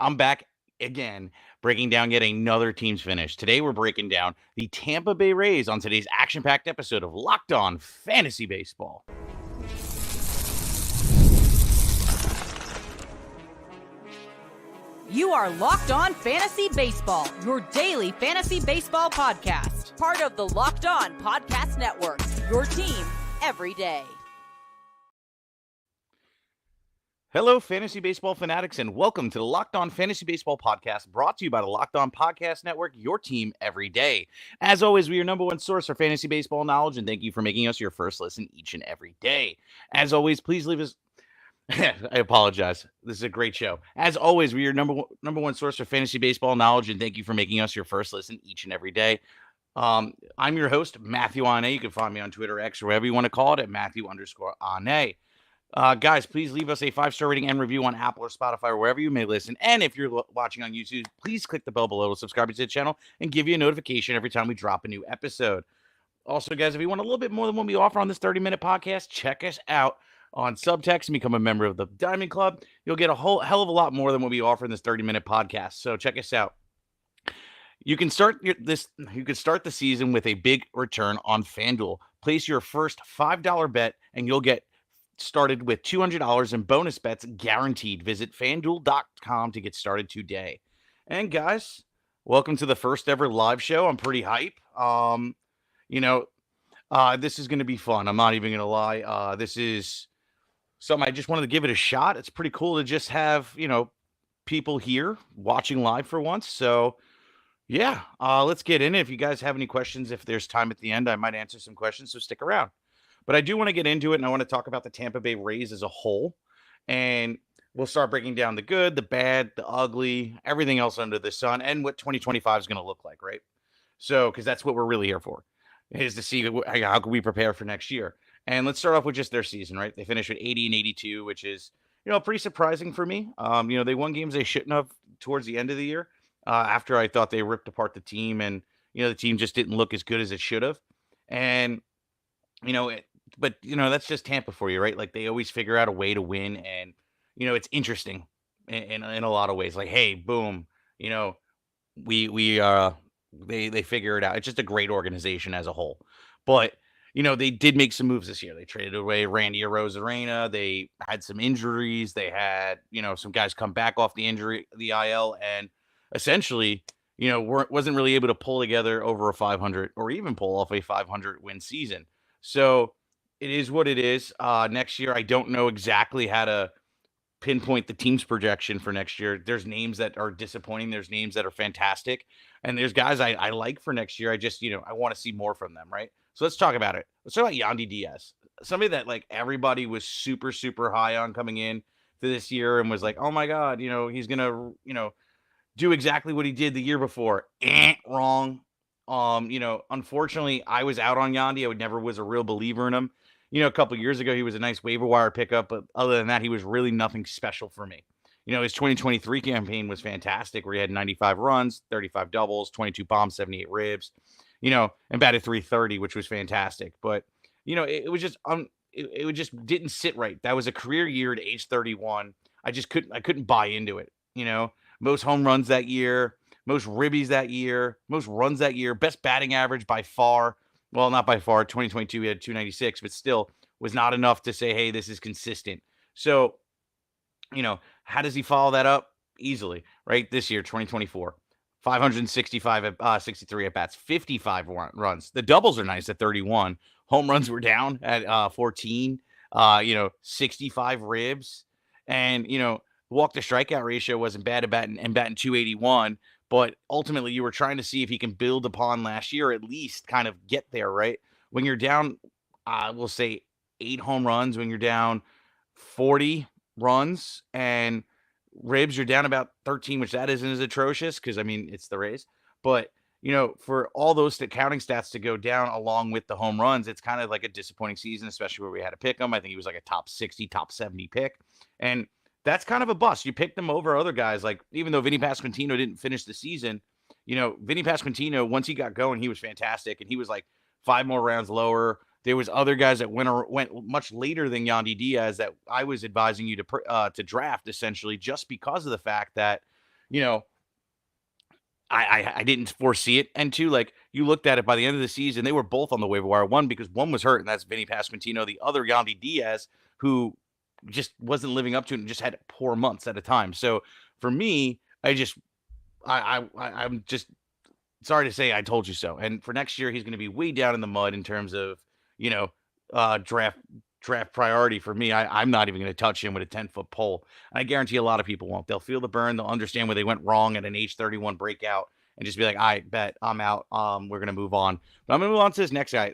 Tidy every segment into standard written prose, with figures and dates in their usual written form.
I'm back again, breaking down yet another team's finish. Today, we're breaking down the Tampa Bay Rays on today's action-packed episode of Locked On Fantasy Baseball. You are Locked On Fantasy Baseball, your daily fantasy baseball podcast. Part of the Locked On Podcast Network, your team every day. Hello, fantasy baseball fanatics, and welcome to the Locked On Fantasy Baseball podcast, brought to you by the Locked On Podcast Network, your team every day. As always, we are your number one source for fantasy baseball knowledge, and thank you for making us your first listen each and every day. As always, please leave us... I apologize. This is a great show. As always, we are your number one source for fantasy baseball knowledge, and thank you for making us your first listen each and every day. I'm your host, Matthew Ane. You can find me on Twitter, X, or whatever you want to call it, at Matthew_Ane. Guys, please leave us a 5-star rating and review on Apple or Spotify or wherever you may listen. And if you're watching on YouTube, please click the bell below to subscribe to the channel and give you a notification every time we drop a new episode. Also, guys, if you want a little bit more than what we offer on this 30-minute podcast, check us out on Subtext and become a member of the Diamond Club. You'll get a whole hell of a lot more than what we offer in this 30-minute podcast. So check us out. You can start the season with a big return on FanDuel. Place your first $5 bet and you'll get started with $200 in bonus bets guaranteed. Visit FanDuel.com to get started today. And guys, welcome to the first ever live show. I'm pretty hype. This is going to be fun. I'm not even going to lie. This is something I just wanted to give it a shot. It's pretty cool to just have, people here watching live for once. So yeah, let's get in it. If you guys have any questions, if there's time at the end, I might answer some questions. So stick around. But I do want to get into it, and I want to talk about the Tampa Bay Rays as a whole. And we'll start breaking down the good, the bad, the ugly, everything else under the sun, and what 2025 is going to look like, right? So, because that's what we're really here for, is to see how can we prepare for next year. And let's start off with just their season, right? They finished with 80 and 82, which is, pretty surprising for me. They won games they shouldn't have towards the end of the year, after I thought they ripped apart the team, and, the team just didn't look as good as it should have. And, but that's just Tampa for you, right? Like, they always figure out a way to win, and it's interesting in a lot of ways. Like, hey, boom, they figure it out. It's just a great organization as a whole. But they did make some moves this year. They traded away Randy Arozarena. They had some injuries. They had some guys come back off the IL, and essentially wasn't really able to pull together over a 500 or even pull off a 500 win season. So it is what it is. Next year, I don't know exactly how to pinpoint the team's projection for next year. There's names that are disappointing. There's names that are fantastic. And there's guys I like for next year. I just, I want to see more from them, right? So let's talk about it. Let's talk about Yandy Diaz. Somebody that, like, everybody was super, super high on coming in to this year and was like, oh my God, he's going to, do exactly what he did the year before. Wrong. Unfortunately, I was out on Yandy. I never was a real believer in him. A couple of years ago, he was a nice waiver wire pickup, but other than that, he was really nothing special for me. His 2023 campaign was fantastic, where he had 95 runs, 35 doubles, 22 bombs, 78 ribs, and batted .330, which was fantastic. But, it was just, it just didn't sit right. That was a career year at age 31. I couldn't buy into it. Most home runs that year, most ribbies that year, most runs that year, best batting average by far. Well, not by far. 2022, we had 296, but still was not enough to say, hey, this is consistent. So, how does he follow that up? Easily, right? This year, 2024, 565 at 63 at bats, 55 runs. The doubles are nice at 31. Home runs were down at 14. 65 ribs, and walk to strikeout ratio wasn't bad at batting 281. But ultimately, you were trying to see if he can build upon last year, or at least kind of get there, right? When you're down, we'll say 8 home runs, when you're down 40 runs and ribs, you're down about 13, which that isn't as atrocious because, it's the Rays. But, for all those counting stats to go down along with the home runs, it's kind of like a disappointing season, especially where we had to pick him. I think he was like a top 60, top 70 pick. And that's kind of a bust. You picked them over other guys, like, even though Vinny Pasquantino didn't finish the season, Vinny Pasquantino, once he got going, he was fantastic, and he was like 5 more rounds lower. There was other guys that went much later than Yandy Diaz that I was advising you to draft, essentially, just because of the fact that, you know, I didn't foresee it. And two, like you looked at it by the end of the season, they were both on the waiver wire. One, because one was hurt, and that's Vinny Pasquantino. The other, Yandy Diaz, who just wasn't living up to it and just had poor months at a time. So for me, I'm just sorry to say I told you so. And for next year, he's going to be way down in the mud in terms of, you know, draft priority for me. I'm not even going to touch him with a 10-foot pole. And I guarantee a lot of people won't. They'll feel the burn. They'll understand where they went wrong at an age 31 breakout and just be like, I bet I'm out. We're going to move on. But I'm going to move on to this next guy,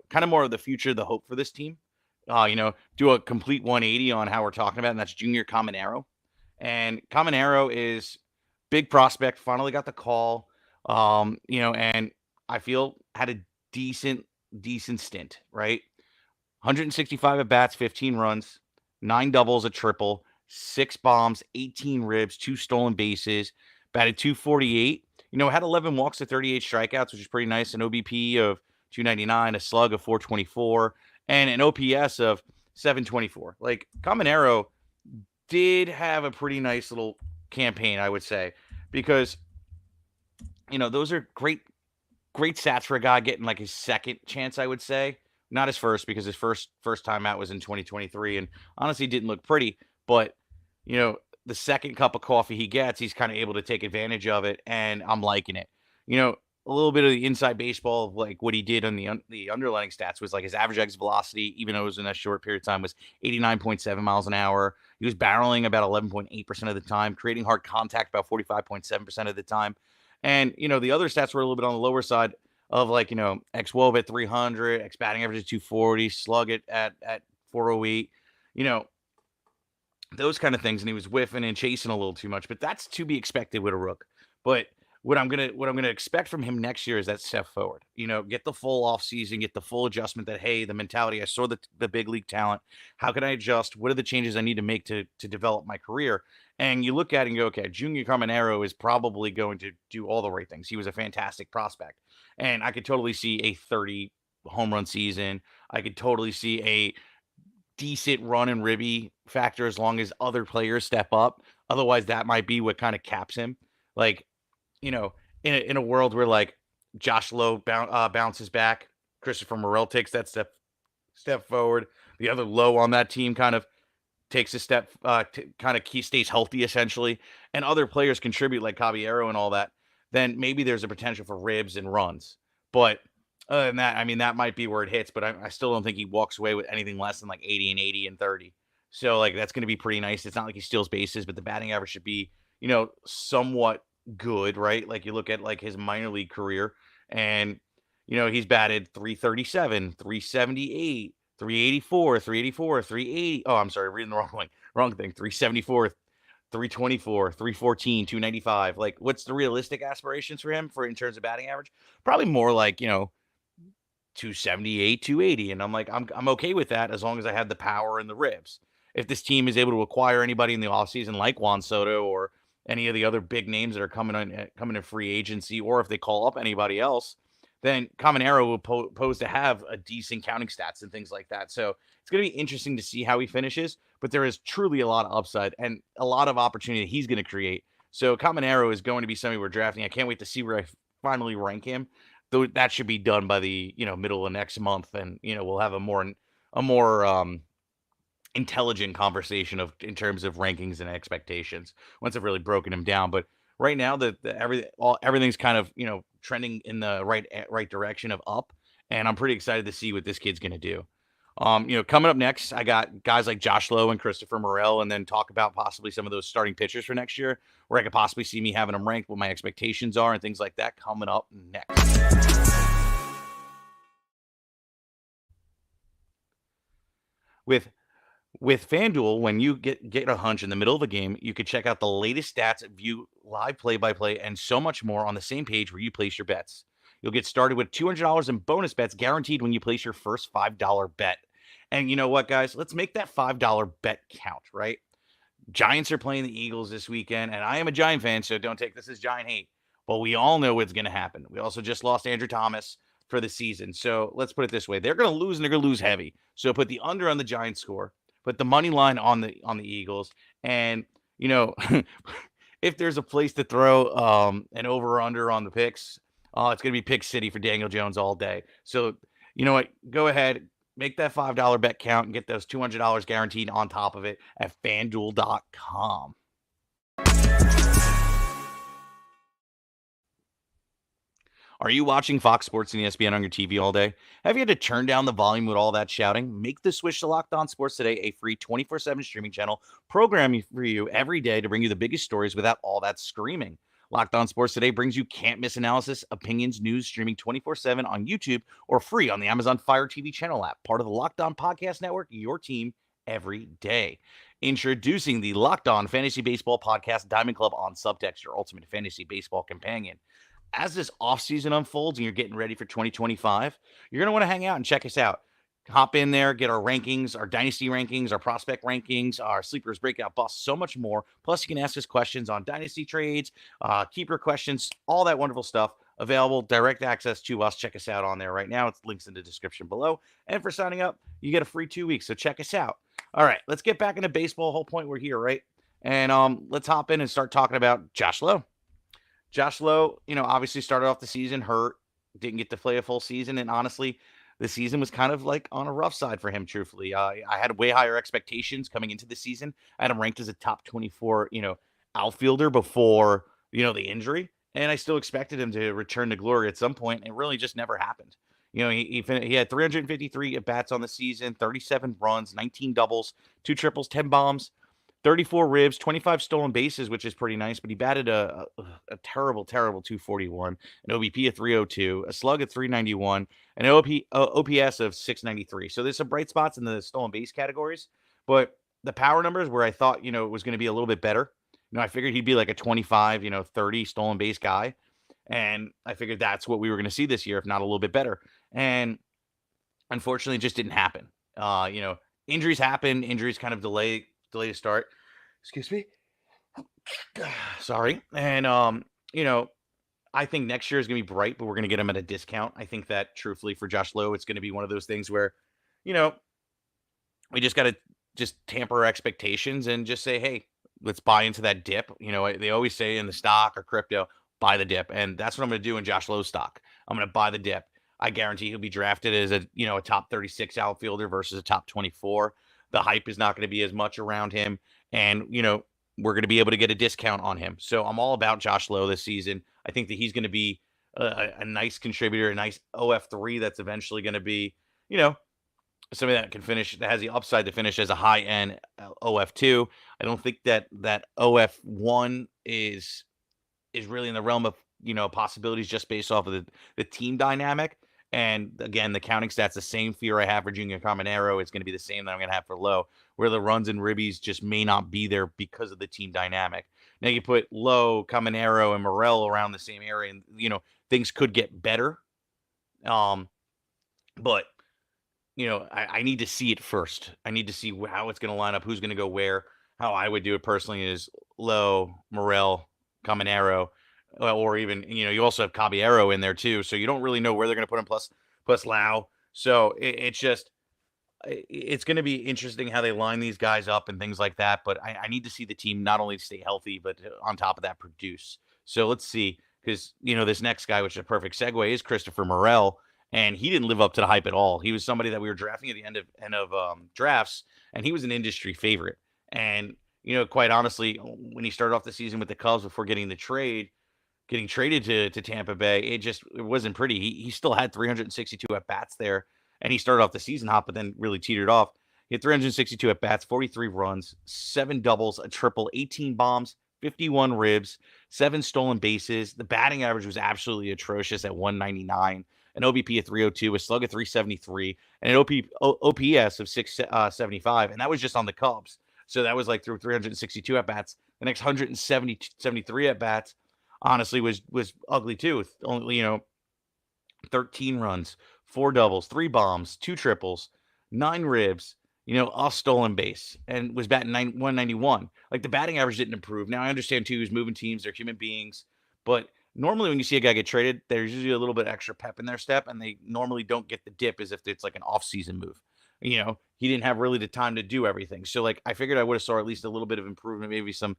kind of more of the future, the hope for this team. Do a complete 180 on how we're talking about, and that's Junior Caminero. And Caminero is big prospect, finally got the call. And I feel had a decent stint, right? 165 at bats, 15 runs, 9 doubles, a triple, 6 bombs, 18 ribs, 2 stolen bases, batted 248. Had 11 walks to 38 strikeouts, which is pretty nice. An OBP of 299, a slug of 424, and an OPS of 724. Like, Caminero did have a pretty nice little campaign, I would say, because those are great stats for a guy getting like his second chance, I would say. Not his first, because his first time out was in 2023 and honestly didn't look pretty. But, the second cup of coffee he gets, he's kind of able to take advantage of it, and I'm liking it. A little bit of the inside baseball of like what he did on the underlying stats was like his average exit velocity, even though it was in that short period of time, was 89.7 miles an hour. He was barreling about 11.8% of the time, creating hard contact about 45.7% of the time. And, the other stats were a little bit on the lower side of like, ex-WOB at 300, ex-batting average at 240, slug it at 408, those kind of things. And he was whiffing and chasing a little too much, but that's to be expected with a rook. But what I'm gonna expect from him next year is that step forward. Get the full off season, get the full adjustment that, hey, the mentality, I saw the big league talent. How can I adjust? What are the changes I need to make to develop my career? And you look at it and go, okay, Junior Caminero is probably going to do all the right things. He was a fantastic prospect. And I could totally see a 30 home run season. I could totally see a decent run and ribby factor as long as other players step up. Otherwise, that might be what kind of caps him. Like, in a world where like Josh Lowe bounces back, Christopher Morel takes that step forward. The other Lowe on that team kind of takes a step, stays healthy essentially, and other players contribute like Caballero and all that. Then maybe there's a potential for ribs and runs. But other than that, I mean, that might be where it hits. But I still don't think he walks away with anything less than like 80 and 80 and 30. So like that's going to be pretty nice. It's not like he steals bases, but the batting average should be somewhat good, right? Like you look at like his minor league career, and he's batted 337, 378, 384, 380. Oh, I'm sorry, reading the wrong thing. 374, 324, 314, 295. Like, what's the realistic aspirations for him in terms of batting average? Probably more like 278, 280. And I'm like, I'm okay with that as long as I have the power and the ribs. If this team is able to acquire anybody in the offseason like Juan Soto or any of the other big names that are coming in free agency, or if they call up anybody else, then Caminero will pose to have a decent counting stats and things like that. So it's going to be interesting to see how he finishes, but there is truly a lot of upside and a lot of opportunity he's going to create. So Caminero is going to be somebody we're drafting. I can't wait to see where I finally rank him, though that should be done by the, middle of next month. And, we'll have a more intelligent conversation in terms of rankings and expectations once I've really broken him down. But right now, everything's kind of trending in the right direction of up, and I'm pretty excited to see what this kid's going to do. Coming up next, I got guys like Josh Lowe and Christopher Morel, and then talk about possibly some of those starting pitchers for next year, where I could possibly see me having them ranked, what my expectations are, and things like that coming up next. With FanDuel, when you get a hunch in the middle of a game, you could check out the latest stats, view live play-by-play, and so much more on the same page where you place your bets. You'll get started with $200 in bonus bets guaranteed when you place your first $5 bet. And you know what, guys? Let's make that $5 bet count, right? Giants are playing the Eagles this weekend, and I am a Giant fan, so don't take this as Giant hate. But we all know what's going to happen. We also just lost Andrew Thomas for the season. So let's put it this way. They're going to lose, and they're going to lose heavy. So put the under on the Giants score. Put the money line on the Eagles, and if there's a place to throw an over or under on the picks, it's going to be pick city for Daniel Jones all day. So, you know what? Go ahead, make that $5 bet count and get those $200 guaranteed on top of it at fanduel.com. Are you watching Fox Sports and ESPN on your TV all day? Have you had to turn down the volume with all that shouting? Make the switch to Locked On Sports today, a free 24/7 streaming channel programming for you every day to bring you the biggest stories without all that screaming. Locked On Sports Today brings you can't miss analysis, opinions, news, streaming 24/7 on YouTube or free on the Amazon Fire TV channel app, part of the Locked On Podcast Network, your team every day. Introducing the Locked On Fantasy Baseball Podcast Diamond Club on Subtext, your ultimate fantasy baseball companion. As this offseason unfolds and you're getting ready for 2025, you're going to want to hang out and check us out. Hop in there, get our rankings, our dynasty rankings, our prospect rankings, our sleepers, breakout, busts, so much more. Plus, you can ask us questions on dynasty trades, keeper questions, all that wonderful stuff. Available, direct access to us. Check us out on there right now. It's links in the description below. And for signing up, you get a free 2 weeks. So check us out. All right, let's get back into baseball. Whole point we're here, right? And let's hop in and start talking about Josh Lowe. Josh Lowe, obviously started off the season hurt, didn't get to play a full season. And honestly, the season was kind of like on a rough side for him, truthfully. I had way higher expectations coming into the season. I had him ranked as a top 24, outfielder before, the injury. And I still expected him to return to glory at some point. It really just never happened. He had 353 at-bats on the season, 37 runs, 19 doubles, 2 triples, 10 bombs, 34 ribs, 25 stolen bases, which is pretty nice, but he batted a terrible, terrible 241, an OBP of 302, a slug of 391, an OPS of 693. So there's some bright spots in the stolen base categories, but the power numbers where I thought, it was going to be a little bit better. I figured he'd be like a 25, 30 stolen base guy. And I figured that's what we were going to see this year, if not a little bit better. And unfortunately, it just didn't happen. Injuries happen. Injuries kind of delay to start. Excuse me. Sorry. And, I think next year is going to be bright, but we're going to get him at a discount. I think that truthfully for Josh Lowe, it's going to be one of those things where, we just got to just tamper our expectations and just say, hey, let's buy into that dip. They always say in the stock or crypto, buy the dip. And that's what I'm going to do in Josh Lowe's stock. I'm going to buy the dip. I guarantee he'll be drafted as a top 36 outfielder versus a top 24. The hype is not going to be as much around him. And, we're going to be able to get a discount on him. So I'm all about Josh Lowe this season. I think that he's going to be a nice contributor, a nice OF3 that's eventually going to be, somebody that can finish, that has the upside to finish as a high-end OF2. I don't think that OF1 is really in the realm of, possibilities just based off of the team dynamic. And again, the counting stats, the same fear I have for Junior Caminero is going to be the same that I'm going to have for Lowe, where the runs and ribbies just may not be there because of the team dynamic. Now you put Lowe, Caminero, and Morel around the same area, and things could get better. But I need to see it first. I need to see how it's going to line up, who's going to go where. How I would do it personally is Lowe, Morel, Caminero. Or even, you also have Caballero in there too. So you don't really know where they're going to put him plus Lowe. So it's going to be interesting how they line these guys up and things like that. But I need to see the team not only stay healthy, but on top of that, produce. So let's see, because, this next guy, which is a perfect segue, is Christopher Morel. And he didn't live up to the hype at all. He was somebody that we were drafting at the end of drafts, and he was an industry favorite. And, quite honestly, when he started off the season with the Cubs before getting traded to Tampa Bay, it wasn't pretty. He still had 362 at-bats there, and he started off the season hot, but then really teetered off. He had 362 at-bats, 43 runs, 7 doubles, a triple, 18 bombs, 51 ribs, 7 stolen bases. The batting average was absolutely atrocious at 199, an OBP of 302, a slug of 373, and an OPS of 675, and that was just on the Cubs. So that was like through 362 at-bats. The next 173 at-bats, honestly, was ugly too. With only, 13 runs, 4 doubles, 3 bombs, 2 triples, 9 ribs, a stolen base, and was batting 191. Like, the batting average didn't improve. Now, I understand too, he's moving teams, they're human beings, but normally when you see a guy get traded, there's usually a little bit extra pep in their step, and they normally don't get the dip as if it's like an off-season move. He didn't have really the time to do everything. So, like, I figured I would have saw at least a little bit of improvement, maybe some,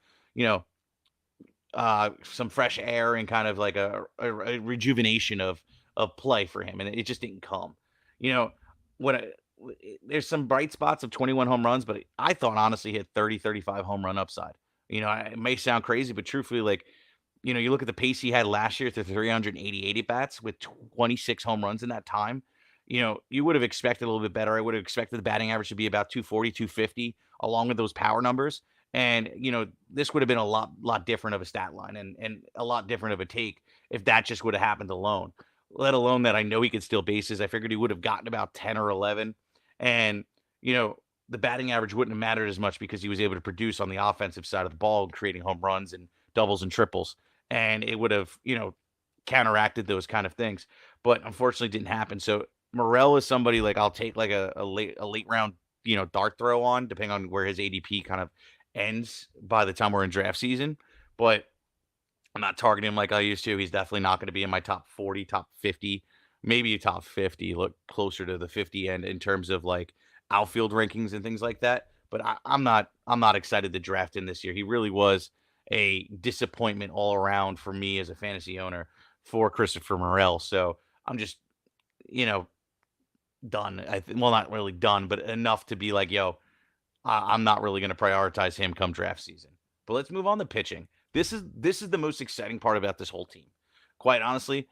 some fresh air and kind of like a rejuvenation of play for him, and it just didn't come. You know, what I, there's some bright spots of 21 home runs, but I thought honestly he had 30, 35 home run upside. It may sound crazy, but truthfully, like, you look at the pace he had last year to 388 at bats with 26 home runs in that time. You would have expected a little bit better. I would have expected the batting average to be about 240, 250, along with those power numbers. And, this would have been a lot different of a stat line and a lot different of a take if that just would have happened alone, let alone that I know he could steal bases. I figured he would have gotten about 10 or 11. And, the batting average wouldn't have mattered as much because he was able to produce on the offensive side of the ball, creating home runs and doubles and triples. And it would have, counteracted those kind of things. But unfortunately didn't happen. So Morel is somebody like I'll take like a late round, dart throw on, depending on where his ADP kind of ends by the time we're in draft season. But I'm not targeting him like I used to. He's definitely not going to be in my top 40, top 50, maybe top 50. Look closer to the 50 end in terms of like outfield rankings and things like that. But I'm not excited to draft him this year. He really was a disappointment all around for me as a fantasy owner for Christopher Morel. So I'm just, you know, done. Well, not really done, but enough to be like, yo, I'm not really going to prioritize him come draft season. But let's move on to pitching. This is the most exciting part about this whole team. Quite honestly,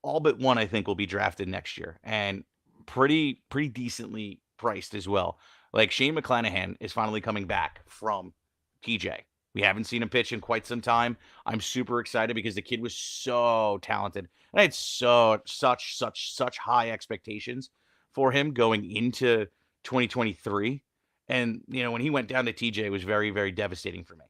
all but one I think will be drafted next year, and pretty decently priced as well. Like Shane McClanahan is finally coming back from TJ. We haven't seen him pitch in quite some time. I'm super excited because the kid was so talented. And I had such high expectations for him going into 2023. And, when he went down to TJ, it was very, very devastating for me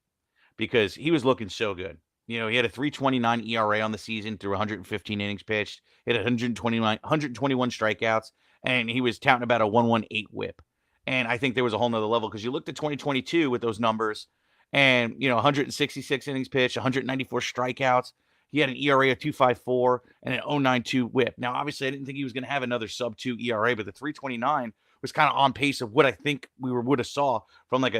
because he was looking so good. He had a 3.29 ERA on the season through 115 innings pitched. He had 121 strikeouts, and he was touting about a 118 whip. And I think there was a whole nother level because you looked at 2022 with those numbers and, 166 innings pitched, 194 strikeouts. He had an ERA of 2.54 and an 0.92 whip. Now, obviously, I didn't think he was going to have another sub-2 ERA, but the 3.29 was kind of on pace of what I think we would have saw from like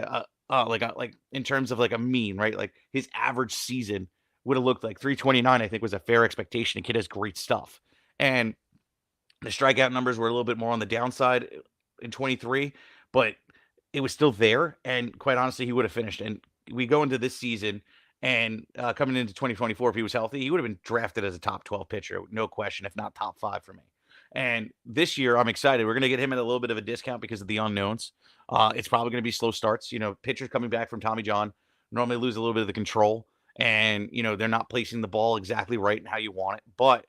like in terms of like a mean, right? Like his average season would have looked like 3.29. I think was a fair expectation. The kid has great stuff, and the strikeout numbers were a little bit more on the downside in 23, but it was still there. And quite honestly, he would have finished. And we go into this season and coming into 2024, if he was healthy, he would have been drafted as a top 12 pitcher, no question, if not top 5 for me. And this year, I'm excited. We're going to get him at a little bit of a discount because of the unknowns. It's probably going to be slow starts. Pitchers coming back from Tommy John normally lose a little bit of the control, and they're not placing the ball exactly right and how you want it. But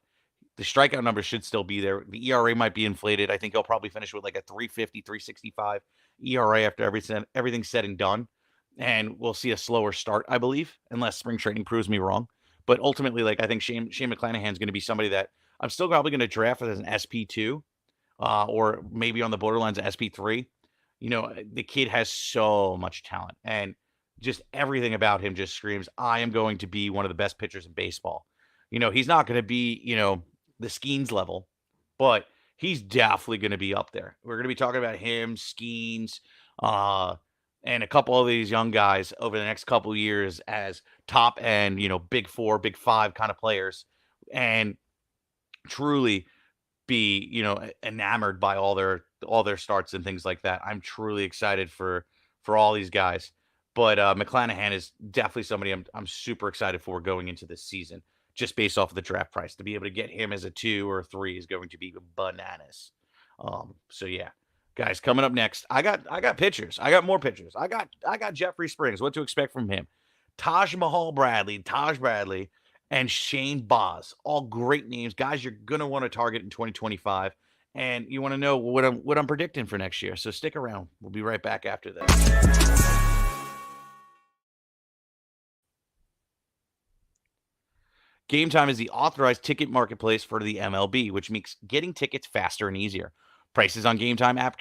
the strikeout numbers should still be there. The ERA might be inflated. I think he'll probably finish with like a 3.50, 3.65 ERA after everything's said and done. And we'll see a slower start, I believe, unless spring training proves me wrong. But ultimately, like I think Shane McClanahan is going to be somebody that I'm still probably going to draft as an SP2 or maybe on the borderlines of SP3. The kid has so much talent, and just everything about him just screams, I am going to be one of the best pitchers in baseball. He's not going to be, the Skeens level, but he's definitely going to be up there. We're going to be talking about him, Skeens, and a couple of these young guys over the next couple of years as top end, big 4, big 5 kind of players, and truly be, enamored by all their starts and things like that. I'm truly excited for all these guys. But McClanahan is definitely somebody I'm super excited for going into this season, just based off of the draft price. To be able to get him as a 2 or a 3 is going to be bananas. So yeah. Guys, coming up next, I got pitchers. I got more pitchers. I got Jeffrey Springs. What to expect from him? Taj Bradley, and Shane Baz. All great names, guys. You're gonna want to target in 2025, and you want to know what I'm predicting for next year. So stick around. We'll be right back after this. Game Time is the authorized ticket marketplace for the MLB, which makes getting tickets faster and easier. Prices on Game Time app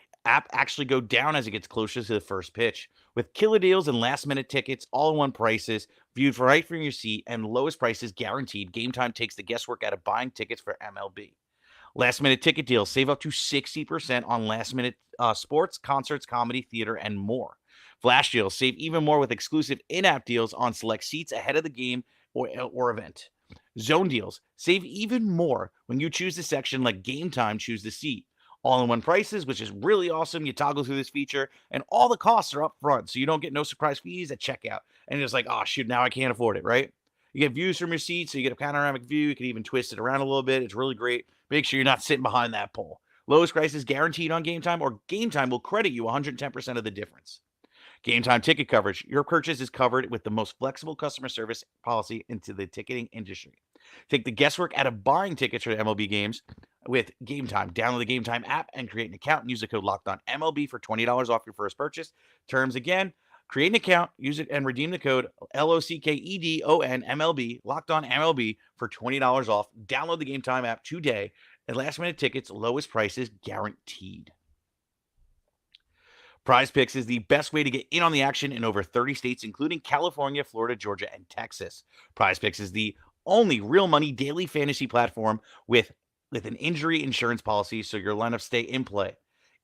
actually go down as it gets closer to the first pitch. With killer deals and last-minute tickets, all-in-one prices, viewed right from your seat, and lowest prices guaranteed, Game Time takes the guesswork out of buying tickets for MLB. Last-minute ticket deals save up to 60% on last-minute sports, concerts, comedy, theater, and more. Flash deals save even more with exclusive in-app deals on select seats ahead of the game or event. Zone deals. Save even more when you choose the section like Game Time, choose the seat. All-in-one prices, which is really awesome. You toggle through this feature, and all the costs are up front, so you don't get no surprise fees at checkout. And it's like, oh, shoot, now I can't afford it, right? You get views from your seat, so you get a panoramic view. You can even twist it around a little bit. It's really great. Make sure you're not sitting behind that pole. Lowest price is guaranteed on Game Time, or Game Time will credit you 110% of the difference. Game Time ticket coverage. Your purchase is covered with the most flexible customer service policy into the ticketing industry. Take the guesswork out of buying tickets for the MLB games with Game Time. Download the Game Time app and create an account and use the code LOCKEDONMLB for $20 off your first purchase. Terms again, create an account, use it, and redeem the code LOCKEDONMLB, LOCKEDONMLB for $20 off. Download the Game Time app today. And last-minute tickets, lowest prices guaranteed. Prize Picks is the best way to get in on the action in over 30 states, including California, Florida, Georgia, and Texas. Prize Picks is the only real money daily fantasy platform with an injury insurance policy, so your lineups stay in play.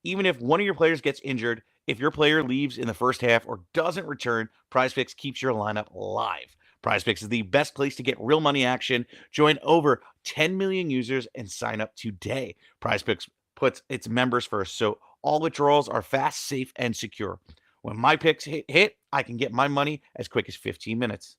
Even if one of your players gets injured, if your player leaves in the first half or doesn't return, Prize Picks keeps your lineup live. Prize Picks is the best place to get real money action. Join over 10 million users and sign up today. Prize Picks puts its members first, so all withdrawals are fast, safe, and secure. When my picks hit, I can get my money as quick as 15 minutes.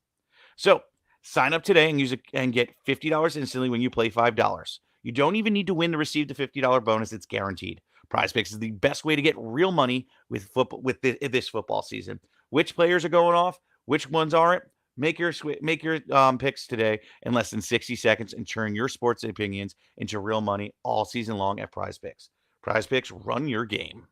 So sign up today and use it and get $50 instantly when you play $5. You don't even need to win to receive the $50 bonus. It's guaranteed. Prize Picks is the best way to get real money with football this football season. Which players are going off? Which ones aren't? Make your picks today in less than 60 seconds and turn your sports opinions into real money all season long at Prize Picks. Prize Picks, run your game.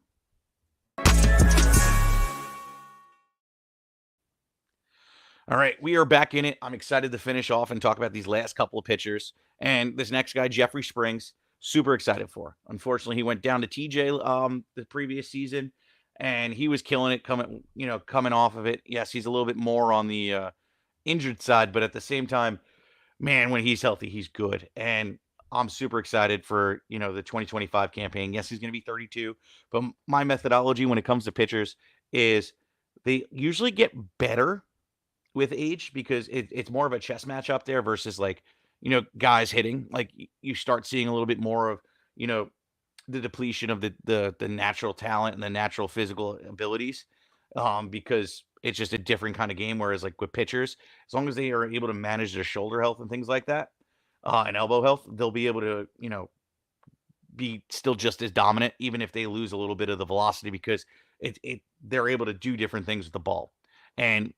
All right, we are back in it. I'm excited to finish off and talk about these last couple of pitchers. And this next guy, Jeffrey Springs, super excited for. Unfortunately, he went down to TJ the previous season, and he was killing it coming off of it. Yes, he's a little bit more on the injured side, but at the same time, man, when he's healthy, he's good. And I'm super excited for, the 2025 campaign. Yes, he's going to be 32, but my methodology when it comes to pitchers is they usually get better with age because it's more of a chess match up there versus guys hitting. Like you start seeing a little bit more of, the depletion of the natural talent and the natural physical abilities because it's just a different kind of game. Whereas like with pitchers, as long as they are able to manage their shoulder health and things like that, and elbow health, they'll be able to, be still just as dominant, even if they lose a little bit of the velocity because they're able to do different things with the ball. And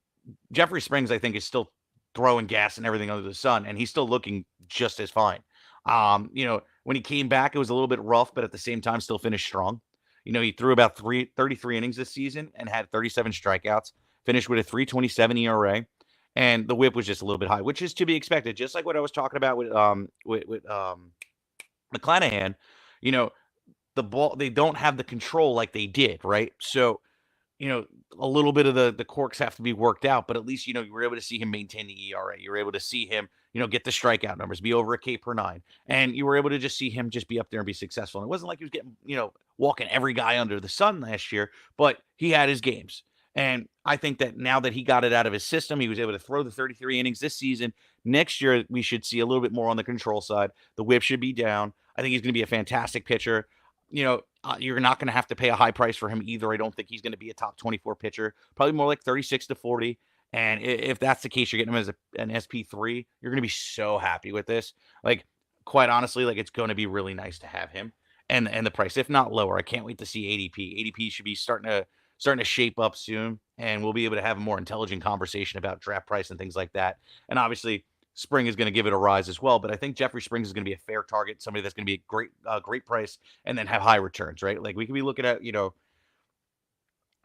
Jeffrey Springs, I think, is still throwing gas and everything under the sun, and he's still looking just as fine. When he came back, it was a little bit rough, but at the same time, still finished strong. He threw about 33 innings this season and had 37 strikeouts, finished with a 3.27 ERA. And the whip was just a little bit high, which is to be expected. Just like what I was talking about with McClanahan, the ball, they don't have the control like they did, right? So, a little bit of the quirks have to be worked out, but at least, you were able to see him maintain the ERA. You were able to see him, get the strikeout numbers, be over a K per nine. And you were able to just see him just be up there and be successful. And it wasn't like he was getting, walking every guy under the sun last year, but he had his games. And I think that now that he got it out of his system, he was able to throw the 33 innings this season. Next year, we should see a little bit more on the control side. The whip should be down. I think he's going to be a fantastic pitcher. You're not going to have to pay a high price for him either. I don't think he's going to be a top 24 pitcher. Probably more like 36 to 40. And if that's the case, you're getting him as an SP3. You're going to be so happy with this. Like, quite honestly, it's going to be really nice to have him and the price, if not lower. I can't wait to see ADP. ADP should be starting to shape up soon, and we'll be able to have a more intelligent conversation about draft price and things like that. And obviously, Spring is going to give it a rise as well, but I think Jeffrey Springs is going to be a fair target, somebody that's going to be a great price and then have high returns, right? Like we could be looking at,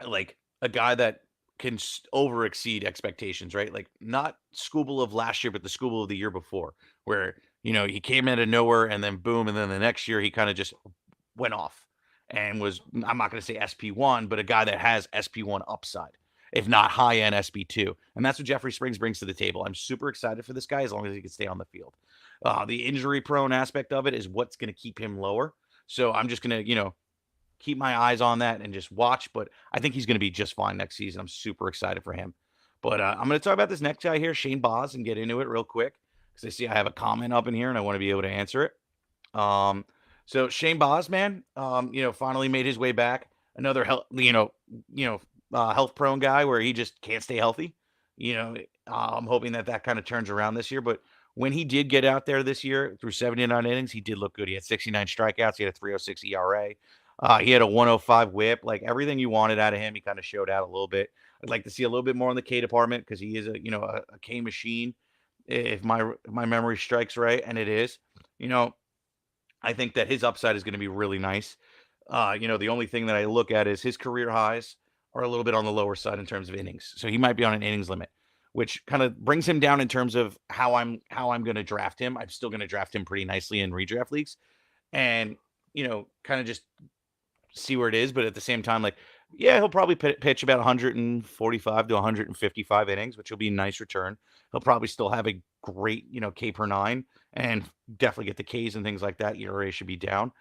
like a guy that can over exceed expectations, right? Like not Scooble of last year, but the Scooble of the year before, where, he came out of nowhere and then boom. And then the next year he kind of just went off and was, I'm not going to say SP1, but a guy that has SP1 upside, if not high-end SP2. And that's what Jeffrey Springs brings to the table. I'm super excited for this guy as long as he can stay on the field. The injury-prone aspect of it is what's going to keep him lower. So I'm just going to, keep my eyes on that and just watch. But I think he's going to be just fine next season. I'm super excited for him. But I'm going to talk about this next guy here, Shane Baz, and get into it real quick because I see I have a comment up in here and I want to be able to answer it. So Shane Baz, man, finally made his way back. Another health prone guy where he just can't stay healthy. I'm hoping that kind of turns around this year. But when he did get out there this year through 79 innings, he did look good. He had 69 strikeouts. He had a 3.06 ERA. He had a 105 WHIP. Like everything you wanted out of him, he kind of showed out a little bit. I'd like to see a little bit more in the K department because he is a K machine, if my memory strikes right, and it is. I think that his upside is going to be really nice. The only thing that I look at is his career highs are a little bit on the lower side in terms of innings. So he might be on an innings limit, which kind of brings him down in terms of how I'm going to draft him. I'm still going to draft him pretty nicely in redraft leagues and, kind of just see where it is. But at the same time, like, yeah, he'll probably pitch about 145 to 155 innings, which will be a nice return. He'll probably still have a great, K per nine and definitely get the Ks and things like that. ERA should be down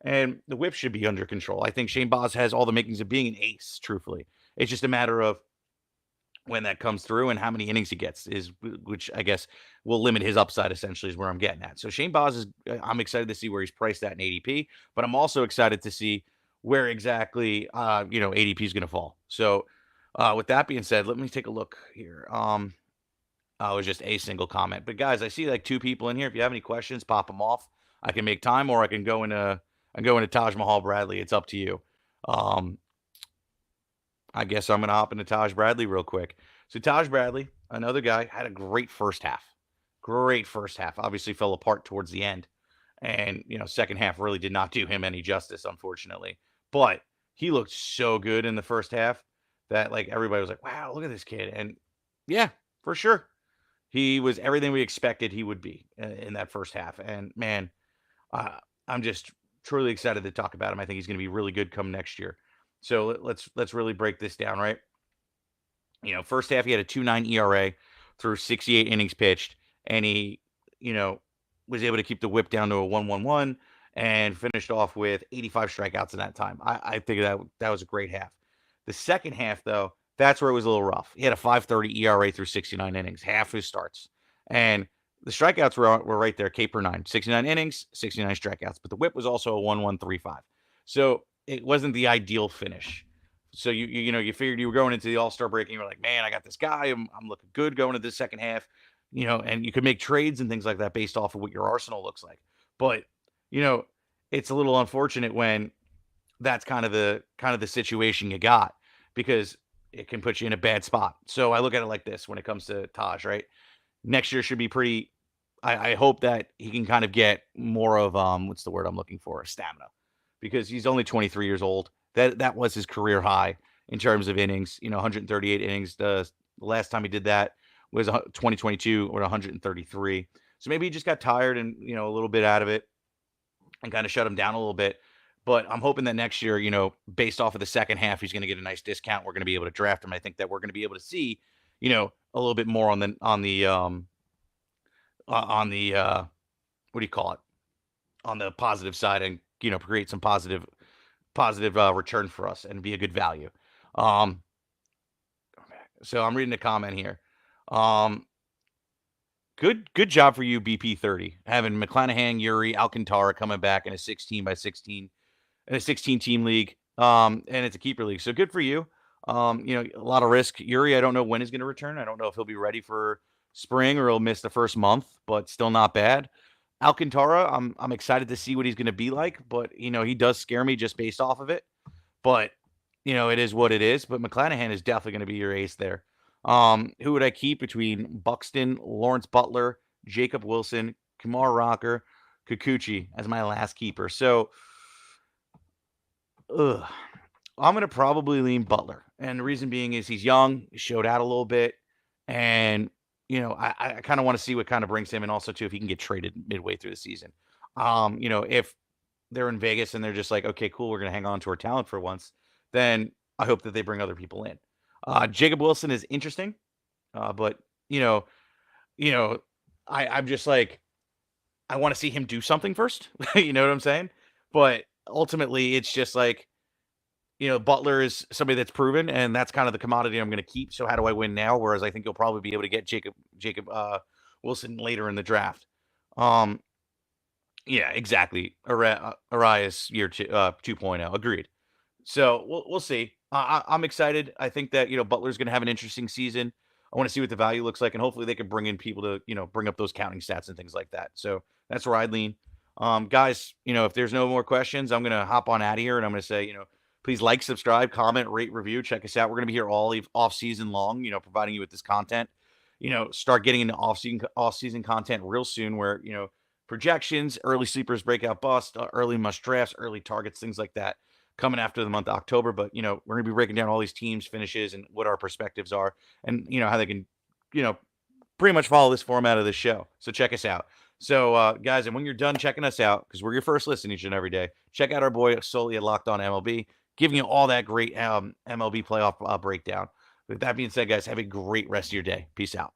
and the whip should be under control. I think Shane Baz has all the makings of being an ace, truthfully. It's just a matter of when that comes through and how many innings he gets which I guess will limit his upside essentially is where I'm getting at. So Shane Baz I'm excited to see where he's priced at in ADP, but I'm also excited to see where exactly, ADP is going to fall. So with that being said, let me take a look here. It was just a single comment, but guys, I see like two people in here. If you have any questions, pop them off. I can make time or I can go into Taj Bradley. It's up to you. I guess I'm going to hop into Taj Bradley real quick. So Taj Bradley, another guy, had a great first half. Great first half. Obviously fell apart towards the end. And, second half really did not do him any justice, unfortunately. But he looked so good in the first half that, like, everybody was like, wow, look at this kid. And, yeah, for sure. He was everything we expected he would be in that first half. And, man, I'm just truly excited to talk about him. I think he's going to be really good come next year. So let's really break this down, right? First half he had a 2.9 ERA through 68 innings pitched, and he, was able to keep the whip down to a 1.11 and finished off with 85 strikeouts in that time. I think that was a great half. The second half, though, that's where it was a little rough. He had a 5.30 ERA through 69 innings, half his starts, and the strikeouts were right there, K per nine, 69 innings, 69 strikeouts, but the whip was also a 1.135. So it wasn't the ideal finish. So you figured you were going into the All-Star break and you were like, man, I got this guy. I'm looking good going into the second half, and you could make trades and things like that based off of what your arsenal looks like. But, it's a little unfortunate when that's kind of the situation you got because it can put you in a bad spot. So I look at it like this when it comes to Taj, right? Next year should be pretty. I hope that he can kind of get more of what's the word I'm looking for? Stamina, because he's only 23 years old. That was his career high in terms of innings. 138 innings. The last time he did that was 2022 or 133. So maybe he just got tired and a little bit out of it and kind of shut him down a little bit. But I'm hoping that next year, based off of the second half, he's going to get a nice discount. We're going to be able to draft him. I think that we're going to be able to see, a little bit more on the what do you call it? On the positive side and, create some positive return for us and be a good value. So I'm reading a comment here. Good job for you, BP30, having McClanahan, Yuri, Alcantara coming back in a 16 by 16 in a 16 team league. And it's a keeper league. So good for you. A lot of risk. Yuri, I don't know when he's going to return. I don't know if he'll be ready for spring or he'll miss the first month, but still not bad. Alcantara, I'm excited to see what he's going to be like, but he does scare me just based off of it. But it is what it is. But McClanahan is definitely going to be your ace there. Who would I keep between Buxton, Lawrence Butler, Jacob Wilson, Kumar Rocker, Kikuchi as my last keeper? So, I'm going to probably lean Butler. And the reason being is he's young, he showed out a little bit, and I kind of want to see what kind of brings him, and also too if he can get traded midway through the season. If they're in Vegas and they're just like, okay, cool, we're gonna hang on to our talent for once, then I hope that they bring other people in. Jacob Wilson is interesting, but I'm just like, I want to see him do something first. You know what I'm saying? But ultimately, it's just like, Butler is somebody that's proven, and that's kind of the commodity I'm going to keep. So how do I win now? Whereas I think you'll probably be able to get Jacob Wilson later in the draft. Um, yeah, exactly. Arias year 2.0. Agreed. So we'll see. I'm excited. I think that Butler's going to have an interesting season. I want to see what the value looks like, and hopefully they can bring in people to bring up those counting stats and things like that. So that's where I'd lean. Guys, if there's no more questions, I'm gonna hop on out of here, and I'm gonna say, please like, subscribe, comment, rate, review, check us out. We're gonna be here all off season long, providing you with this content. Start getting into off season content real soon, where projections, early sleepers, breakout bust, early must drafts, early targets, things like that, coming after the month of October. But we're gonna be breaking down all these teams, finishes, and what our perspectives are, and how they can, pretty much follow this format of the show. So check us out. So, guys, and when you're done checking us out, because we're your first listen each and every day, check out our boy Sully at Locked On MLB, giving you all that great MLB playoff breakdown. With that being said, guys, have a great rest of your day. Peace out.